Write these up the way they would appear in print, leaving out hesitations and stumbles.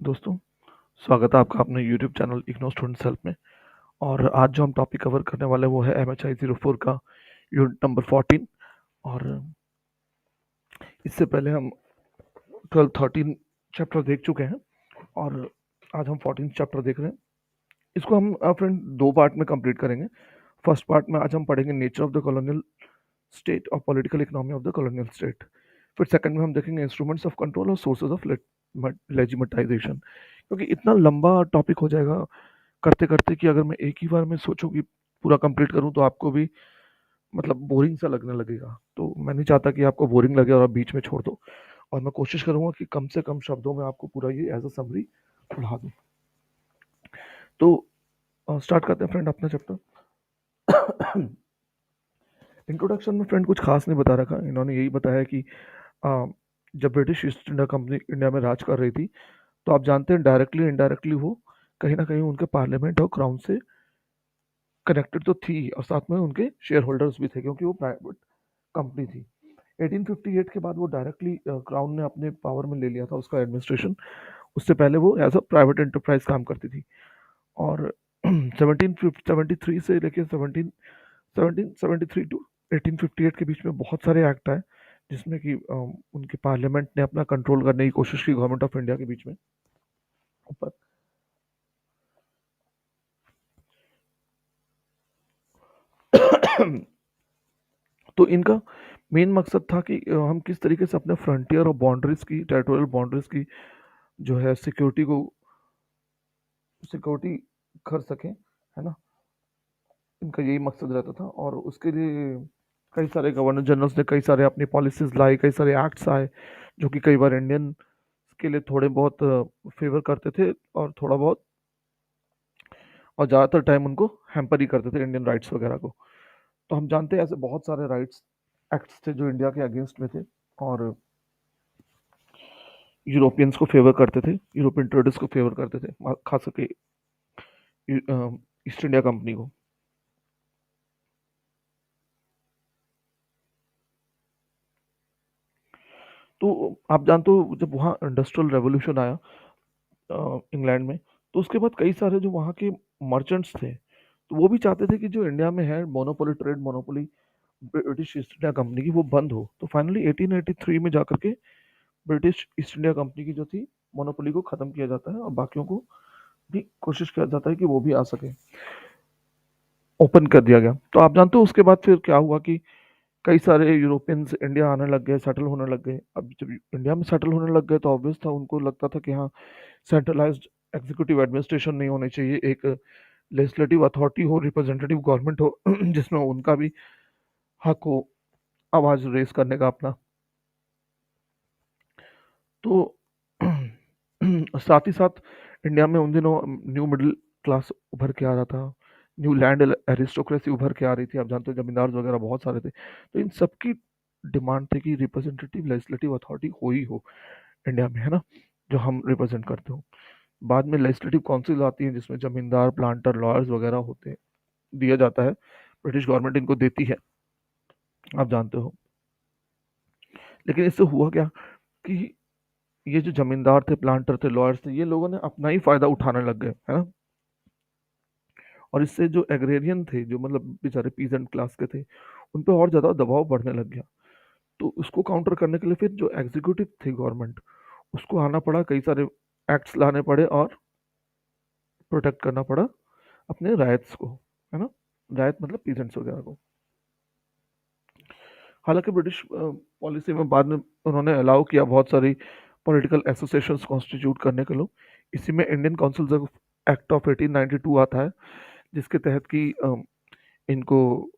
दोस्तों, स्वागत है आपका अपने YouTube channel IGNOU students help में। और आज जो हम टॉपिक कवर करने वाले हैं वो है MHI 04 का यूनिट नंबर 14। और इससे पहले हम 12-13 चैप्टर देख चुके हैं और आज हम 14 चैप्टर देख रहे हैं। इसको हम फ्रेंड दो पार्ट में कंप्लीट करेंगे। फर्स्ट पार्ट में आज हम पढ़ेंगे nature of the colonial state और political economy of the colonial state. फिर सेकंड में हम देखेंगे इंस्ट्रूमेंट्स ऑफ कंट्रोल और सोर्सेज ऑफ लेजिटिमाइजेशन। क्योंकि इतना लंबा टॉपिक हो जाएगा करते करते कि अगर मैं एक ही बार में सोचूं कि पूरा कंप्लीट करूं तो आपको भी मतलब बोरिंग सा लगने लगेगा। तो मैं नहीं चाहता कि आपको बोरिंग लगे और आप बीच में छोड़ दो। और मैं कोशिश करूंगा कि कम से कम शब्दों में आपको पूरा ये एज अ समरी पढ़ा दूं। तो स्टार्ट करते हैं फ्रेंड अपना चैप्टर। इंट्रोडक्शन में फ्रेंड कुछ खास नहीं बता रखा। इन्होंने यही बताया कि अ, जब British east India company India में राज कर रही थी तो आप जानते हैं डायरेक्टली इनडायरेक्टली वो कहीं ना कहीं उनके पार्लियामेंट और क्राउन से कनेक्टेड तो थी और साथ में उनके शेयर होल्डर्स भी थे क्योंकि वो प्राइवेट कंपनी थी। 1858 के बाद वो डायरेक्टली क्राउन ने अपने पावर में ले लिया था उसका एडमिनिस्ट्रेशन। उससे पहले वो एज अ प्राइवेट एंटरप्राइज काम करती थी। और 1773 से लेके 1773 टू 1858 के बीच में बहुत सारे एक्ट आए जिसमें कि उनके पार्लियामेंट ने अपना कंट्रोल करने की कोशिश की गवर्नमेंट ऑफ इंडिया के बीच में ऊपर। तो इनका मेन मकसद था कि हम किस तरीके से अपने फ्रंटियर और बाउंड्रीज की टेरिटोरियल बाउंड्रीज की जो है सिक्योरिटी कर सकें, है ना। इनका यही मकसद रहता था और उसके लिए कई सारे गवर्नर जनरल्स ने कई सारे अपनी पॉलिसीज लाई, कई सारे एक्ट्स आए जो कि कई बार इंडियन के लिए थोड़े बहुत फेवर करते थे और थोड़ा बहुत और ज़्यादातर टाइम उनको हैम्पर ही करते थे इंडियन राइट्स वगैरह को। तो हम जानते हैं ऐसे बहुत सारे राइट्स एक्ट्स थे जो इंडिया के अगेंस्ट में थे और यूरोपियंस को फेवर करते थे, यूरोपियन ट्रेडर्स को फेवर करते थे, खास करके ईस्ट इंडिया कंपनी को। तो आप जानते हो जब वहाँ इंडस्ट्रियल रेवोल्यूशन आया इंग्लैंड में, तो उसके बाद कई सारे जो वहाँ के मर्चेंट्स थे तो वो भी चाहते थे कि जो इंडिया में है monopoly trade monopoly British east India company की वो बंद हो। तो फाइनली 1883 में जाकर के ब्रिटिश ईस्ट इंडिया कंपनी की जो थी मोनोपोली को खत्म किया जाता है और बाकियों को भी कोशिश किया जाता है कि वो भी आ सके, ओपन कर दिया गया। तो आप जानते हो उसके बाद फिर क्या हुआ कि कई सारे यूरोपियंस इंडिया आने लग गए, सेटल होने लग गए। अब जब इंडिया में सेटल होने लग गए तो ऑब्वियस था, उनको लगता था कि हाँ सेंट्रलाइज्ड एग्जीक्यूटिव एडमिनिस्ट्रेशन नहीं होनी चाहिए, एक लेजिस्लेटिव अथॉरिटी हो, रिप्रेजेंटेटिव गवर्नमेंट हो जिसमें उनका भी हक हो आवाज रेस करने का अपना। तो साथ ही साथ इंडिया में उन दिनों न्यू मिडिल क्लास उभर के आ रहा था, न्यू लैंड एरिस्टोक्रेसी उभर के आ रही थी। आप जानते हो जमींदार वगैरह बहुत सारे थे, तो इन सबकी डिमांड थी कि रिप्रेजेंटेटिव लेजिस्लेटिव अथॉरिटी हो इंडिया में, है ना, जो हम रिप्रेजेंट करते हो। बाद में लेजिस्लेटिव काउंसिल आती है जिसमें जमींदार प्लांटर लॉयर्स वगैरह होते हैं, दिया जाता है, ब्रिटिश गवर्नमेंट इनको देती है, आप जानते हो। लेकिन इससे हुआ क्या कि ये जो जमींदार थे प्लांटर थे लॉयर्स थे, ये लोगों ने अपना ही फायदा उठाने लग गए, है ना। और इससे जो एग्रेरियन थे, जो मतलब बेचारे पीजेंट क्लास के थे, उन पे और ज़्यादा दबाव बढ़ने लग गया। तो उसको काउंटर करने के लिए फिर जो एग्जीक्यूटिव थी गवर्नमेंट, उसको आना पड़ा, कई सारे एक्ट्स लाने पड़े और प्रोटेक्ट करना पड़ा अपने राइट्स को, है ना। राइट मतलब पीजेंट्स वगैरह को। हालांकि ब्रिटिश पॉलिसी में बाद में उन्होंने अलाउ किया बहुत सारी पॉलिटिकल एसोसिएशंस कॉन्स्टिट्यूट करने के लोग। इसी में इंडियन काउंसिल एक्ट ऑफ 1892 आता है जिसके तहत कि इनको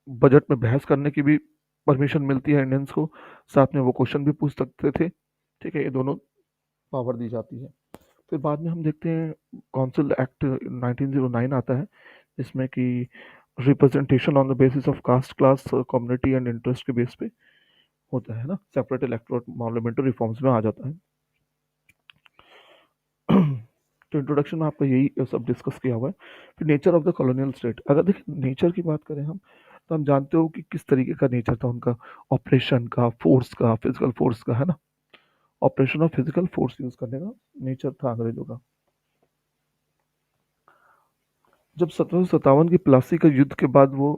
बजट में बहस करने की भी परमिशन मिलती है इंडियंस को, साथ में वो क्वेश्चन भी पूछ सकते थे। ठीक है, ये दोनों पावर दी जाती है। फिर बाद में हम देखते हैं काउंसिल एक्ट 1909 आता है जिसमें कि representation on the basis of caste class community and interest के बेस पे होता है ना, सेपरेट इलेक्टोरल पार्लियामेंट्री रिफॉर्म्स में आ जाता है। तो इंट्रोडक्शन में आपका यही सब डिस्कस किया हुआ है। फिर nature of the colonial state, अगर देखिए नेचर की बात करें हम, तो हम जानते हो कि किस तरीके का नेचर था उनका, ऑपरेशन का, फोर्स का, फिजिकल फोर्स का, है ना। Operation of physical force use करने का नेचर था अंग्रेजों का। जब 1757 की प्लासी का युद्ध के बाद वो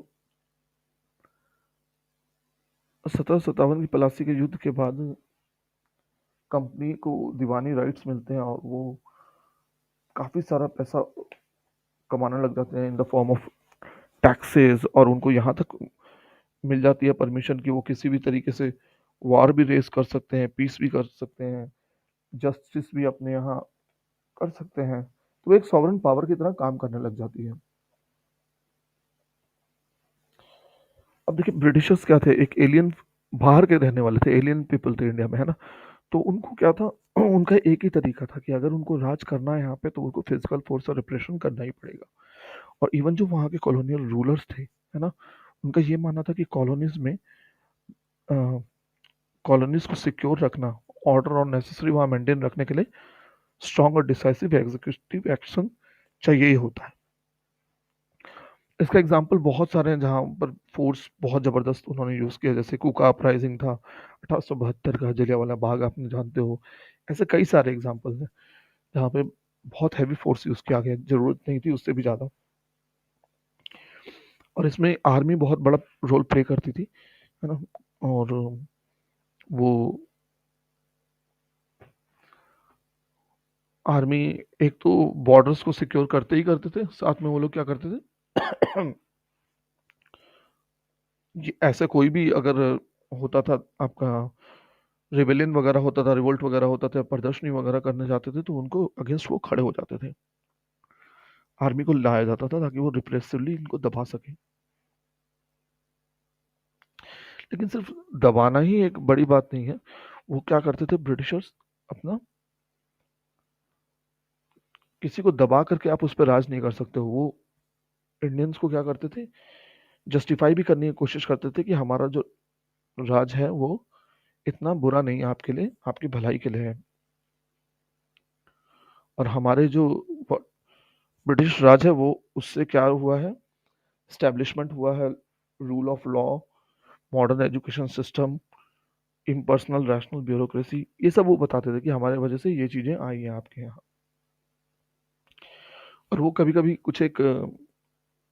1757 की प्लासी के युद्ध के बाद कंपनी को दीवानी राइट्स मिलते हैं और वो काफी सारा पैसा कमाने लग जाते हैं in the form of taxes, और उनको यहाँ तक मिल जाती है परमिशन कि वो किसी भी तरीके से वॉर भी रेस कर सकते हैं, पीस भी कर सकते हैं, जस्टिस भी अपने यहाँ कर सकते हैं। तो वो एक सॉवरेन पावर की तरह काम करने लग जाती है। अब देखिए ब्रिटिशर्स क्या थे, एक एलियन, बाहर के रहने वाले थे, एलियन पीपल थे इंडिया में, है ना। तो उनको क्या था, उनका एक ही तरीका था कि अगर उनको राज करना है यहाँ पे तो उनको फिजिकल फोर्स और रिप्रेशन करना ही पड़ेगा। और इवन जो वहाँ के कॉलोनियल रूलर्स थे, है ना, उनका ये मानना था कि कॉलोनीज में कॉलोनीज को सिक्योर रखना, ऑर्डर और नेसेसरी वहाँ मेंटेन रखने के लिए स्ट्रॉन्ग और डिसाइसिव एग्जीक्यूटिव एक्शन चाहिए ही होता है। इसका एग्जाम्पल बहुत सारे हैं जहाँ पर फोर्स बहुत ज़बरदस्त उन्होंने यूज़ किया, जैसे कुका अपराइजिंग था 1872 का, जलियांवाला बाग आपने जानते हो। ऐसे कई सारे एग्जाम्पल हैं जहाँ पे बहुत हैवी फोर्स यूज़ किया गया, जरूरत नहीं थी उससे भी ज़्यादा। और इसमें आर्मी बहुत बड़ा रोल प्ले करती थी, है ना। और वो आर्मी एक तो बॉर्डर्स को सिक्योर करते ही करते थे, साथ में वो लोग क्या करते थे ऐसे कोई भी अगर होता था आपका, रिबेलियन वगैरह होता था, रिवोल्ट वगैरह होता था, प्रदर्शनी वगैरह करने जाते थे, तो उनको अगेंस्ट वो खड़े हो जाते थे। आर्मी को लाया जाता था ताकि वो रिप्रेसिवली इनको दबा सके। लेकिन सिर्फ दबाना ही एक बड़ी बात नहीं है। वो क्या करते थे ब्रिटिशर्स, अपना किसी को दबा करके आप उस पर राज नहीं कर सकते हो। वो इंडियंस को क्या करते थे, जस्टिफाई भी करने की कोशिश करते थे कि हमारा जो राज है वो इतना बुरा नहीं है आपके लिए, आपकी भलाई के लिए है। और हमारे जो ब्रिटिश राज है वो, उससे क्या हुआ है, स्टैब्लिशमेंट हुआ है rule of law, modern education system, impersonal rational bureaucracy, ये सब वो बताते थे कि हमारे वजह से ये चीजें आई हैं आपके यहाँ। और वो कभी कभी कुछ एक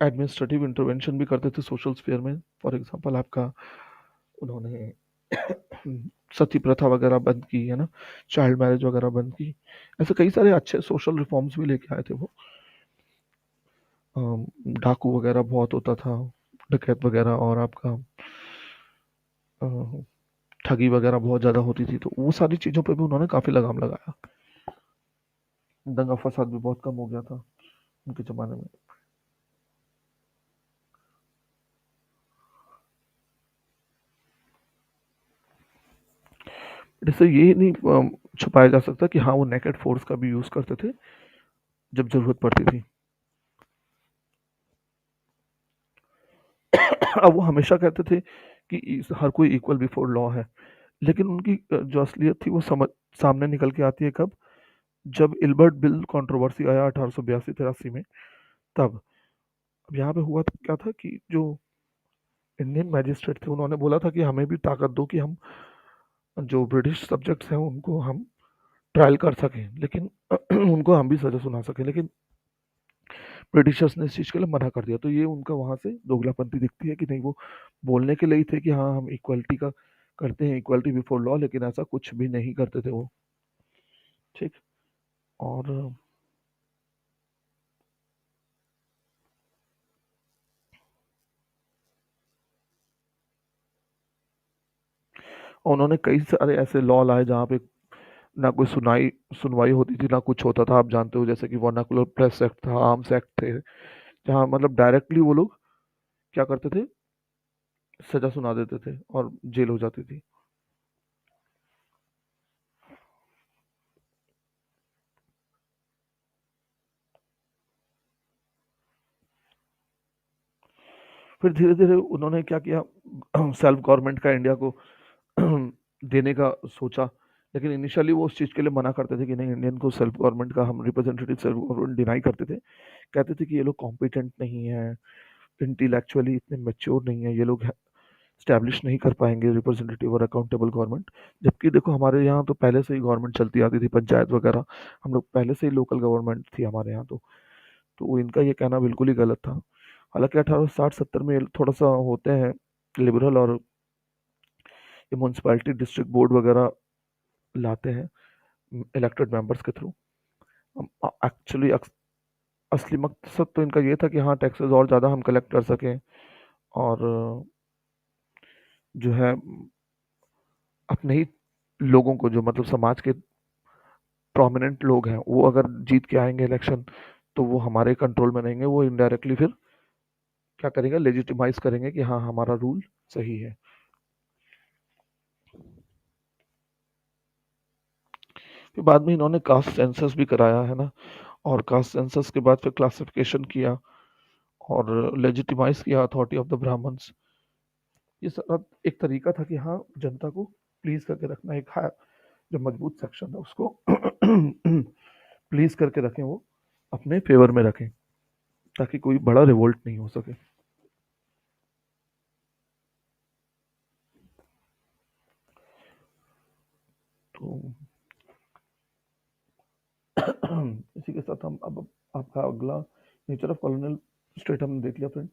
एडमिनिस्ट्रेटिव इंटरवेंशन भी करते थे सोशल स्फीयर में। फॉर एग्जांपल आपका, उन्होंने सती प्रथा वगैरह बंद की, है ना, चाइल्ड मैरिज वगैरह बंद की। ऐसे कई सारे अच्छे सोशल रिफॉर्म्स भी लेके आए थे वो। डाकू वगैरह बहुत होता था, डकैत वगैरह, और आपका अ, ठगी वगैरह बहुत ज़्यादा होती थी, तो वो सारी चीज़ों पे भी उन्होंने काफ़ी लगाम लगाया। दंगा फसाद भी बहुत कम हो गया था उनके ज़माने में। इससे ये नहीं छुपाया जा सकता कि हाँ वो नेकेड फोर्स का भी यूज़ करते थे जब ज़रूरत पड़ती थी। अब वो हमेशा कहते थे कि हर कोई इक्वल बिफोर लॉ है, लेकिन उनकी जो असलियत थी वो समझ सामने निकल के आती है कब, जब इल्बर्ट बिल कंट्रोवर्सी आया 1882-83 में, तब। अब यहाँ पे हुआ तो क्या था कि जो इंडियन मैजिस्ट्रेट थे उन्होंने बोला था कि हमें भी ताकत दो कि हम जो ब्रिटिश सब्जेक्ट्स हैं उनको हम ट्रायल कर सकें, लेकिन उनको हम भी सजा सुना सकें। लेकिन ब्रिटिशर्स ने इस चीज़ के लिए मना कर दिया। तो ये उनका वहाँ से दोगलापंथी दिखती है कि नहीं, वो बोलने के लिए ही थे कि हाँ हम इक्वलिटी का करते हैं, इक्वलिटी बिफोर लॉ, लेकिन ऐसा कुछ भी नहीं करते थे वो। ठीक। और उन्होंने कई सारे ऐसे लॉ लाए जहाँ पे ना कोई सुनवाई होती थी, ना कुछ होता था। आप जानते हो जैसे कि वर्नाकुलर प्रेस एक्ट था, आर्म्स एक्ट थे, जहाँ मतलब डायरेक्टली वो लोग क्या करते थे, सजा सुना देते थे और जेल हो जाती थी। फिर धीरे धीरे उन्होंने क्या किया, सेल्फ गवर्नमेंट का इंडिया को देने का सोचा। लेकिन इनिशियली वो उस चीज़ के लिए मना करते थे कि नहीं, इंडियन को सेल्फ गवर्नमेंट का, हम रिप्रेजेंटेटिव सेल्फ गवर्नमेंट डिनाई करते थे। कहते थे कि ये लोग कॉम्पिटेंट नहीं है, इंटेलेक्चुअली इतने मेच्योर नहीं है ये लोग, स्टैब्लिश नहीं कर पाएंगे रिप्रेजेंटेटिव और अकाउंटेबल गवर्नमेंट। जबकि देखो हमारे यहाँ तो पहले से ही गवर्नमेंट चलती आती थी, पंचायत वगैरह, हम लोग पहले से ही लोकल गवर्नमेंट थी हमारे यहाँ तो इनका ये कहना बिल्कुल ही गलत था। हालांकि 1860-70 में थोड़ा सा होते हैं लिबरल, और ये म्यूनसिपैलिटी डिस्ट्रिक्ट बोर्ड वगैरह लाते हैं इलेक्टेड मेंबर्स के थ्रू। एक्चुअली असली मकसद तो इनका ये था कि हाँ टैक्सेस और ज़्यादा हम कलेक्ट कर सकें, और जो है अपने ही लोगों को, जो मतलब समाज के प्रोमिनेंट लोग हैं, वो अगर जीत के आएंगे इलेक्शन तो वो हमारे कंट्रोल में रहेंगे, वो इनडायरेक्टली फिर क्या करेंगे, लेजिटिमाइज करेंगे कि हाँ हमारा रूल सही है। फिर बाद में इन्होंने कास्ट सेंसस भी कराया है ना, और कास्ट सेंसस के बाद फिर क्लासिफिकेशन किया और लेजिटिमाइज किया अथॉरिटी ऑफ द ब्राह्मण्स। ये सारा एक तरीका था कि हाँ जनता को प्लीज करके रखना, एक है जो मजबूत सेक्शन है उसको प्लीज करके रखें, वो अपने फेवर में रखें, ताकि कोई बड़ा रिवोल्ट नहीं हो सके। तो इसी के साथ हम अब आपका अगला नेचर ऑफ कॉलोनियल स्टेट हमने देख लिया फ्रेंड।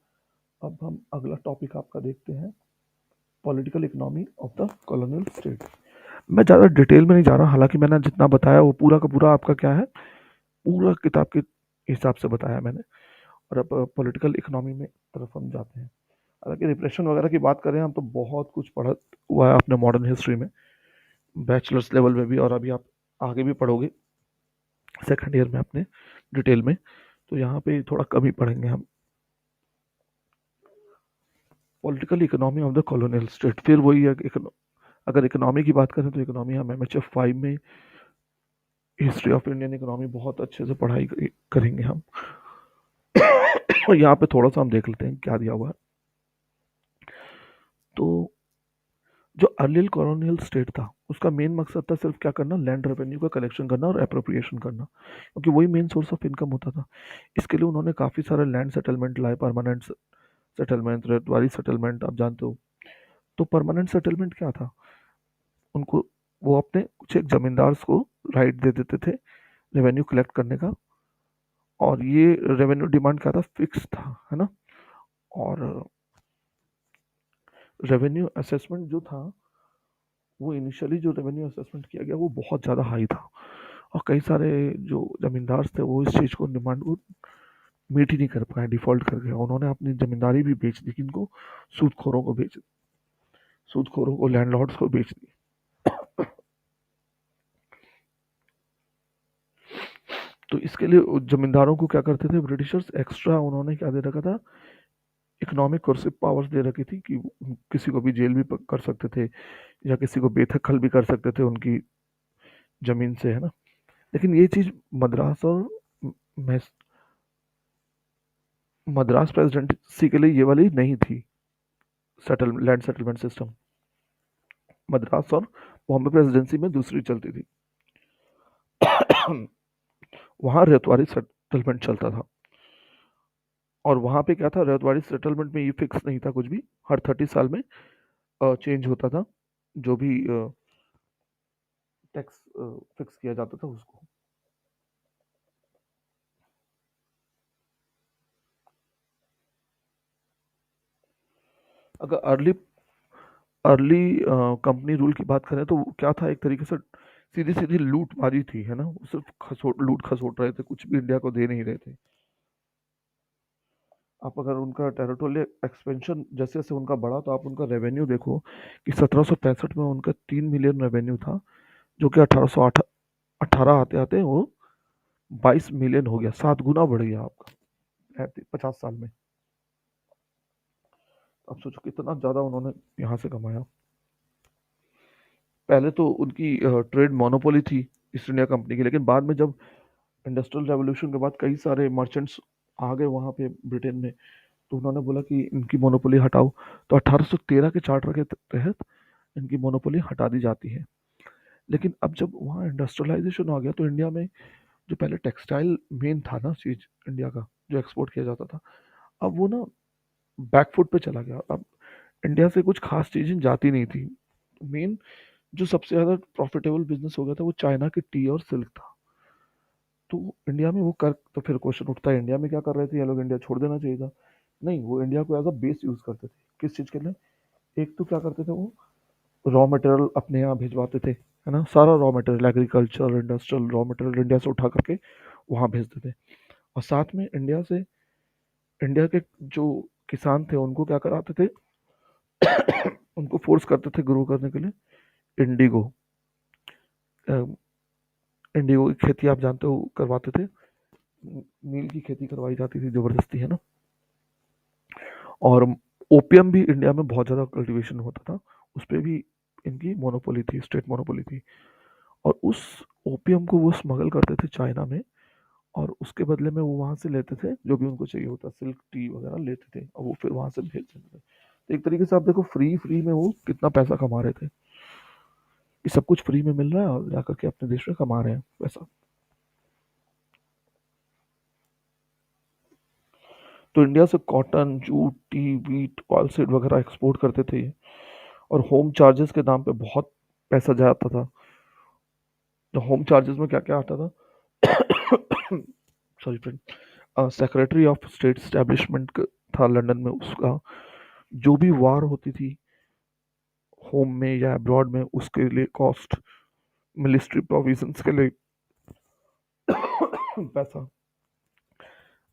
अब हम अगला टॉपिक आपका देखते हैं, political economy of the colonial state. मैं ज़्यादा डिटेल में नहीं जा रहा, हालांकि मैंने जितना बताया वो पूरा का पूरा आपका क्या है, पूरा किताब के हिसाब से बताया मैंने। और अब पॉलिटिकल इकोनॉमी में तरफ हम जाते हैं। हालांकि रिप्रेशन वगैरह की बात करें हम तो बहुत कुछ पढ़ा हुआ है आपने मॉडर्न हिस्ट्री में, बैचलर्स लेवल में भी, और अभी आप आगे भी पढ़ोगे सेकंड ईयर में अपने डिटेल में, तो यहाँ पे थोड़ा कम ही पढ़ेंगे हम। Political economy of the colonial state, फिर वही है अगर इकोनॉमी की बात करें तो इकोनॉमी हम MHF 5 में हिस्ट्री ऑफ इंडियन इकोनॉमी बहुत अच्छे से पढ़ाई करेंगे हम। और यहाँ पे थोड़ा सा हम देख लेते हैं क्या दिया हुआ है। तो जो अर्लियल कॉलोनियल स्टेट था उसका मेन मकसद था सिर्फ क्या करना, लैंड रेवेन्यू का कलेक्शन करना और अप्रोप्रिएशन करना, क्योंकि वही मेन सोर्स ऑफ इनकम होता था। इसके लिए उन्होंने काफ़ी सारे लैंड सेटलमेंट लाए, परमानेंट सेटलमेंट, रेतवारी सेटलमेंट, आप जानते हो। तो परमानेंट सेटलमेंट क्या था, उनको वो अपने कुछ एक जमींदार को राइट दे देते थे रेवेन्यू कलेक्ट करने का, और ये रेवेन्यू डिमांड क्या था, फिक्स था, है ना। और रेवेन्यू असेसमेंट जो था, वो इनिशियली जो रेवेन्यू असेसमेंट किया गया वो बहुत ज़्यादा हाई था, और कई सारे जो जमींदार थे वो इस चीज़ को, डिमांड को मीट ही नहीं कर पाए, डिफॉल्ट कर गए। उन्होंने अपनी जमींदारी भी बेच दी, किनको, सूदखोरों को बेच दी, सूदखोरों को, लैंडलॉर्ड्स को बेच दी। तो इसके लिए जमींदारों को क्या करते थे ब्रिटिशर्स, एक्स्ट्रा उन्होंने क्या दे रखा था, इकोनॉमिक कर्सिव पावर्स दे रखी थी कि किसी को भी जेल भी कर सकते थे, या किसी को बेदखल भी कर सकते थे उनकी जमीन से, है ना। लेकिन ये चीज मद्रास और मैस- मद्रास प्रेसिडेंसी के लिए ये वाली नहीं थी, settle land settlement system. Madras और बॉम्बे प्रेसिडेंसी में दूसरी चलती थी। वहां रेतवारी सेटलमेंट चलता था, और वहां पे क्या था, रेतवारी सेटलमेंट में ये फिक्स नहीं था कुछ भी, हर 30 साल में चेंज होता था, जो भी टैक्स फिक्स किया जाता था उसको। अगर अर्ली अर्ली कंपनी रूल की बात करें तो वो क्या था, एक तरीके से सीधी सीधी लूट मारी थी, है ना। वो सिर्फ खसोट, लूट खसोट रहे थे, कुछ भी इंडिया को दे नहीं रहे थे। आप अगर उनका टेरिटोरियल एक्सपेंशन जैसे जैसे उनका बढ़ा, तो आप उनका रेवेन्यू देखो कि 1765 में उनका 3 मिलियन रेवेन्यू था, जो कि 1818 आते आते वो 22 मिलियन हो गया, 7 गुना बढ़ गया आपका 50 साल में। अब सोचो कितना ज्यादा उन्होंने यहाँ से कमाया। पहले तो उनकी ट्रेड मोनोपोली थी ईस्ट इंडिया कंपनी की, लेकिन बाद में जब इंडस्ट्रियल रेवोल्यूशन के बाद कई सारे मर्चेंट्स आ गए वहाँ पे ब्रिटेन में, तो उन्होंने बोला कि इनकी मोनोपोली हटाओ। तो 1813 के चार्टर के तहत इनकी मोनोपोली हटा दी जाती है। लेकिन अब जब वहाँ इंडस्ट्रियलाइजेशन आ गया, तो इंडिया में जो पहले टेक्सटाइल मेन था ना चीज इंडिया का, जो एक्सपोर्ट किया जाता था, अब वो ना बैकफुट पे चला गया। अब इंडिया से कुछ खास चीज़ें जाती नहीं थी। मेन जो सबसे ज़्यादा प्रॉफिटेबल बिजनेस हो गया था वो चाइना की टी और सिल्क था। तो इंडिया में वो कर तो फिर क्वेश्चन उठता है, इंडिया में क्या कर रहे थे ये लोग? इंडिया छोड़ देना चाहिए था। नहीं, वो इंडिया को एज अ बेस यूज करते थे। किस चीज़ के लिए? एक तो क्या करते थे वो, रॉ मटेरियल अपने यहाँ भिजवाते थे, है ना? सारा raw material, agriculture industrial raw material India से उठा करके वहाँ भेजते थे। और साथ में इंडिया के जो किसान थे उनको क्या कराते थे, उनको फोर्स करते थे ग्रो करने के लिए इंडिगो। इंडिगो की खेती आप जानते हो करवाते थे, नील की खेती करवाई जाती थी जबरदस्ती, है ना? और ओपियम भी इंडिया में बहुत ज़्यादा कल्टीवेशन होता था, उस पर भी इनकी मोनोपोली थी, स्टेट मोनोपोली थी। और उस ओपियम को वो स्मगल करते थे चाइना में, और उसके बदले में वो वहाँ से लेते थे जो भी उनको चाहिए होता, सिल्क टी वगैरह लेते थे और वो फिर वहाँ से भेज देते थे। तो एक तरीके से आप देखो, फ्री फ्री में वो कितना पैसा कमा रहे थे। ये सब कुछ फ्री में मिल रहा है और जाकर के अपने देश में कमा रहे हैं पैसा। तो इंडिया से cotton, jute, T, wheat, oil seed वगैरह एक्सपोर्ट करते थे ये। और होम चार्जेस के नाम पे बहुत पैसा जाता था। तो होम चार्जेस में क्या क्या आता था? Sorry friend, secretary of state establishment था लंदन में, उसका जो भी वार होती थी होम में या अब्रॉड में, उसके लिए कॉस्ट, मिलिट्री प्रोविजंस के लिए पैसा,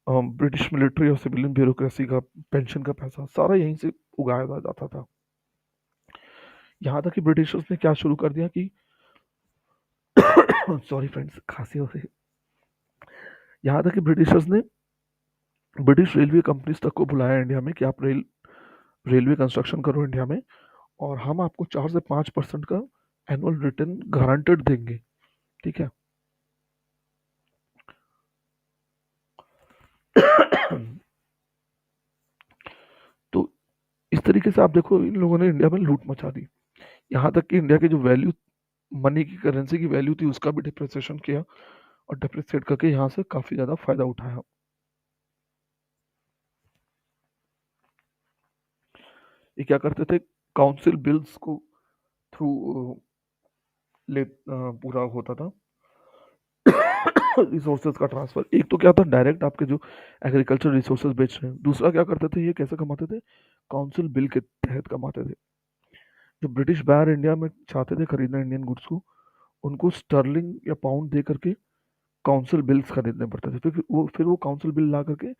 ब्रिटिश मिलिट्री और सिविलियन ब्यूरोक्रेसी का पेंशन का पैसा, सारा यहीं से उगाया जाता था। यहाँ तक कि ब्रिटिशर्स ने क्या शुरू कर दिया कि सॉरी फ्रेंड्स, खांसी हो रही है। यहाँ तक कि ब्रिटिशर्स ने ब्रिटिश रेलवे कंपनीज तक को बुलाया इंडिया में कि आप रेलवे कंस्ट्रक्शन करो इंडिया में, और हम आपको 4 से 5% का एनुअल रिटर्न गारंटेड देंगे। ठीक है? तो इस तरीके से आप देखो, इन लोगों ने इंडिया में लूट मचा दी। यहाँ तक कि इंडिया की जो वैल्यू, मनी की, करेंसी की वैल्यू थी, उसका भी डिप्रिसिएशन किया और डिप्रिसिएट करके यहाँ से काफी ज्यादा फायदा उठाया। ये क्या करते थे, काउंसिल बिल्स को थ्रू पूरा होता था रिसोर्सेज का ट्रांसफर। एक तो क्या था, डायरेक्ट आपके जो एग्रीकल्चर रिसोर्सेज बेच रहे हैं। दूसरा क्या करते थे, ये कैसे कमाते थे? काउंसिल बिल के तहत कमाते थे। जो ब्रिटिश बायर इंडिया में चाहते थे खरीदना इंडियन गुड्स को, उनको स्टर्लिंग या पाउंड दे करके काउंसिल बिल्स खरीदने पड़ते थे। फिर वो काउंसिल बिल ला करके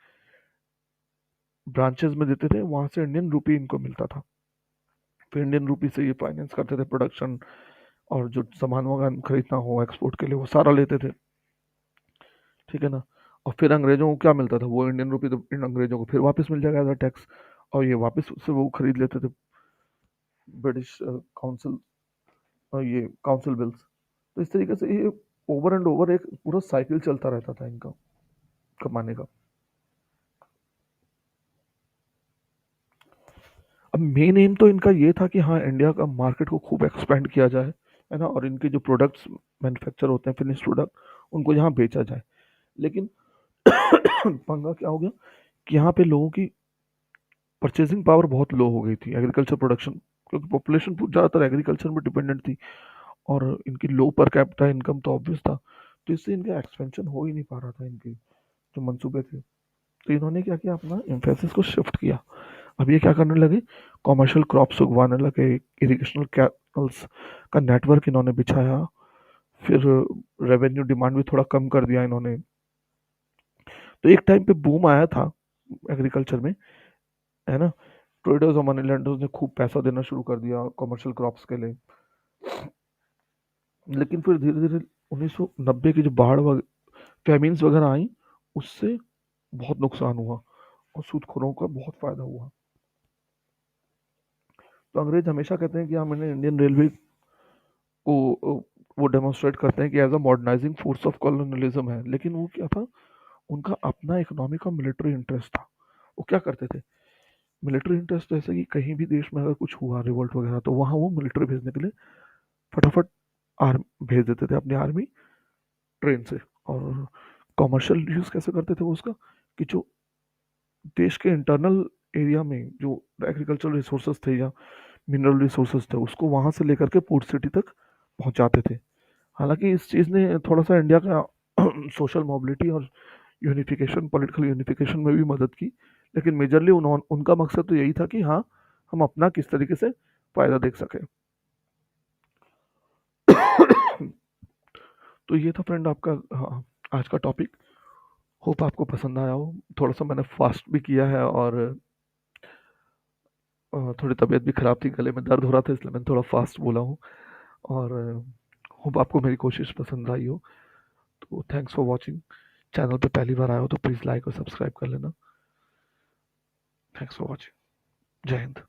ब्रांचेस में देते थे, वहां से इंडियन रुपी इनको मिलता था। फिर इंडियन रुपी से ये फाइनेंस करते थे प्रोडक्शन, और जो सामान वामान खरीदना हो एक्सपोर्ट के लिए वो सारा लेते थे। ठीक है ना? और फिर अंग्रेजों को क्या मिलता था? वो इंडियन रुपी तो इन अंग्रेजों को फिर वापस मिल जाएगा एज अ टैक्स, और ये वापस से वो खरीद लेते थे ब्रिटिश काउंसिल, ये काउंसिल बिल्स। तो इस तरीके से ये ओवर एंड ओवर एक पूरा साइकिल चलता रहता था इनका कमाने का। अब मेन एम तो इनका ये था कि हाँ, इंडिया का मार्केट को खूब एक्सपेंड किया जाए, है ना? और इनके जो प्रोडक्ट्स मैन्युफैक्चर होते हैं, फिनिश प्रोडक्ट, उनको यहाँ बेचा जाए। लेकिन पंगा क्या हो गया कि यहाँ पे लोगों की परचेजिंग पावर बहुत लो हो गई थी एग्रीकल्चर प्रोडक्शन, क्योंकि पॉपुलेशन ज़्यादातर एग्रीकल्चर में डिपेंडेंट थी, और इनकी लो पर कैपिटा इनकम तो ऑब्वियस था। तो इससे इनका एक्सपेंशन हो ही नहीं पा रहा था, इनके जो मंसूबे थे। तो इन्होंने क्या किया, अपना एम्फेसिस को शिफ्ट किया। अब ये क्या करने लगे, कॉमर्शियल क्रॉप्स उगवाने लगे, इरिगेशनल कैनल्स का नेटवर्क इन्होंने बिछाया। फिर रेवेन्यू डिमांड भी थोड़ा कम कर दिया इन्होंने। तो एक टाइम पे बूम आया था एग्रीकल्चर में, है ना? ट्रेडर्स और मनी लेंडर्स ने खूब पैसा देना शुरू कर दिया कॉमर्शियल क्रॉप्स के लिए। लेकिन फिर धीरे धीरे 1990 की जो बाढ़ फैमिन्स वगैरह आई, उससे बहुत नुकसान हुआ और सूदखोरों का बहुत फायदा हुआ। तो अंग्रेज हमेशा कहते हैं कि हम इन्हें इंडियन रेलवे को वो डेमोन्स्ट्रेट करते हैं कि as a modernising force of colonialism है, लेकिन वो क्या था, उनका अपना इकोनॉमिक और मिलिट्री इंटरेस्ट था। वो क्या करते थे, मिलिट्री इंटरेस्ट, जैसे कि कहीं भी देश में अगर कुछ हुआ रिवोल्ट वगैरह, तो वहाँ वो मिलिट्री भेजने के लिए फटाफट आर्म भेज देते थे, अपनी आर्मी ट्रेन से। और कॉमर्शियल यूज कैसे करते थे वो उसका, कि जो देश के इंटरनल एरिया में जो एग्रीकल्चरल रिसोर्सेज थे या मिनरल रिसोर्सेज थे उसको वहाँ से लेकर के पोर्ट सिटी तक पहुँचाते थे। हालांकि इस चीज़ ने थोड़ा सा इंडिया का सोशल मोबिलिटी और यूनिफिकेशन, पॉलिटिकल यूनिफिकेशन में भी मदद की, लेकिन मेजरली उनका मकसद तो यही था कि हाँ, हम अपना किस तरीके से फ़ायदा देख सकें। तो ये था फ्रेंड आपका, हाँ, आज का टॉपिक। होप आपको पसंद आया हो। थोड़ा सा मैंने फास्ट भी किया है और थोड़ी तबीयत भी ख़राब थी, गले में दर्द हो रहा था, इसलिए मैंने थोड़ा फास्ट बोला हूँ। और होप आपको मेरी कोशिश पसंद आई हो। तो थैंक्स फॉर वॉचिंग। चैनल पे पहली बार आए हो तो प्लीज़ लाइक और सब्सक्राइब कर लेना। Thanks for watching. जय हिंद।